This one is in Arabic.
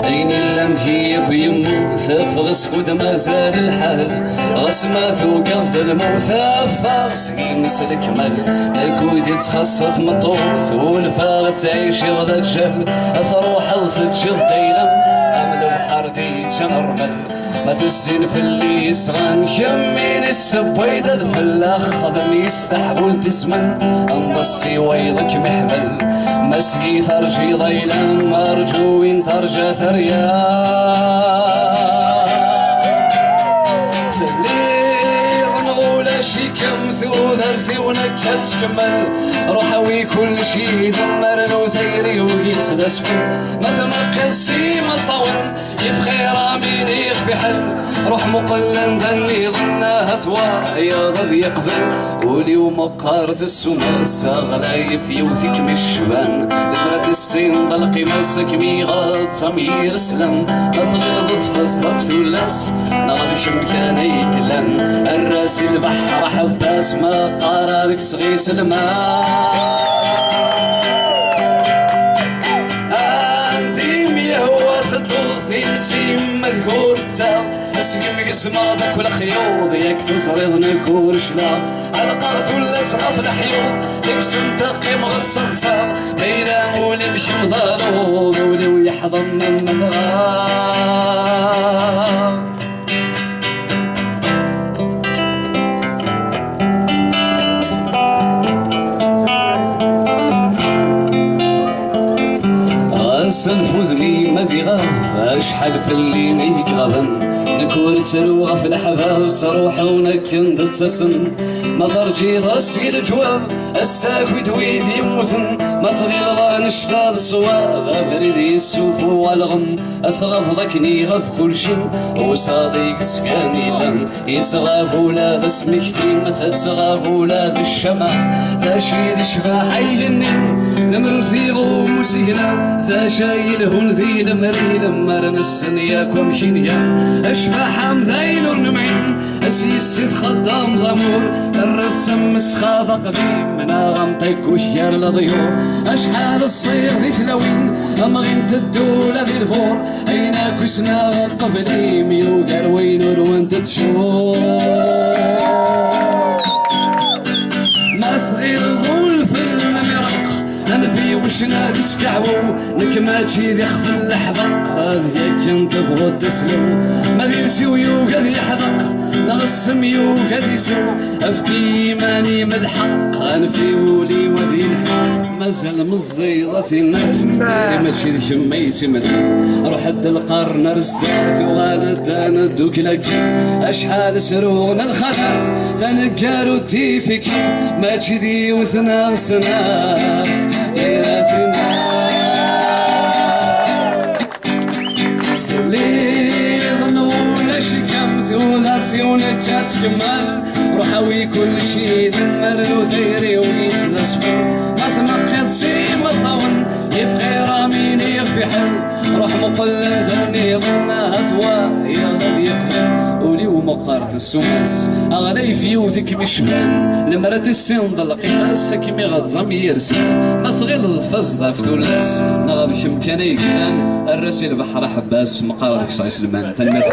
عيني لمثيك يموت فغس ود مازال الحال غسمات وقض الموت فغس ينسلك مال اكود يتخصص مطوث والفاغ تعيش غدا جل اصروح السجل قيلم عمل بحر دي جنرمل ما تزين في اللي يسغن يمين السبويدة في الاخذ يستحول تسمن انضسي ويضك محمل مسقي ترجي ضيلم ارجوين ترجى ثريا شي كم ثوذر زيونك تكمل روحوي كل شي ثمر وثيري وقيت دسفل مثل قسيم الطول يفغي راميني في حل روح مقلن ذني ظنها ثوار يضذ يقبل واليوم قارث السماس اغلى يفيوثك مشبان لمرة السين ضلقي مسك ميغاد صمير سلم اصغر ضف اصطفت ولس نغض شمكان يكلن الراس البحر حباس ما قرارك صغيس الماء مسيم مذكور تسا اسقم قسمادك والخيوض ياك تزريض نكور شلا القاس ولا سقف الحيوض تكسن تقيم غتصدسا بينا مولي مشي وضالوض ولو يحضن من مذغا سنفوذني مذيغة أشحال في اللي ميقغبن نكور تروغ في الحباب تروح ونكن تتسسن ما ترجي ضسي الجواب الساكوي تويد يموثن ما تغير نشتاض الصواب أفريد يسوف والغم أثغف ذكني غف كل شي وصادق سكاني لم يتغاف ولاد اسمك ثيم تتغاف ولاد الشمع ذا شيد شفاح يجنن لمن زيغو مسينا ذا شايلهن ذي المريل مرن السنياكم شنيا اشفاح ذيل نمعين اسيس خدام ضمور الرسم مسخاف قديم من غمطك وشيار لضيور اشحال الصير ذي ثلاوين امغين تدولة ذي الفور ايناك وسنا قفلي ميوغر وينور وانت تشور مثغير ظل في المرق انفي وشنا تسكعو نكماتشي ذي خف اللحظق هذيك انت بغض تسلو ما ذي نسيو يوغا ذي حذق نغسم يوغا ذي سو افكي ماني مدحق انفي ولي وذي الحق مازال مزيضة في الناس ماشي ذي شميتي مدحق روح هد القرن رزدات وغالد انا دوك لك اشحال سرون الخلاص تنكارو تيفك ماشي ذي وثنا وسناف تكمل روحوي كل شي ذمر وثيري وقيت نصفر ما ثمقيت سيم الطون يفغي راميني يخفي حل روح مقلن دني ظنها ثوا يغضب يقبل وليو مقارث السماس اغلي فيوزك مشبان لمرة السن ضلقي ماسك ميغد زمير سن ما تغلظ فزضة فتولس نغض شمكاني كان الرسي البحر حباس مقارث صعيس المان ثنمت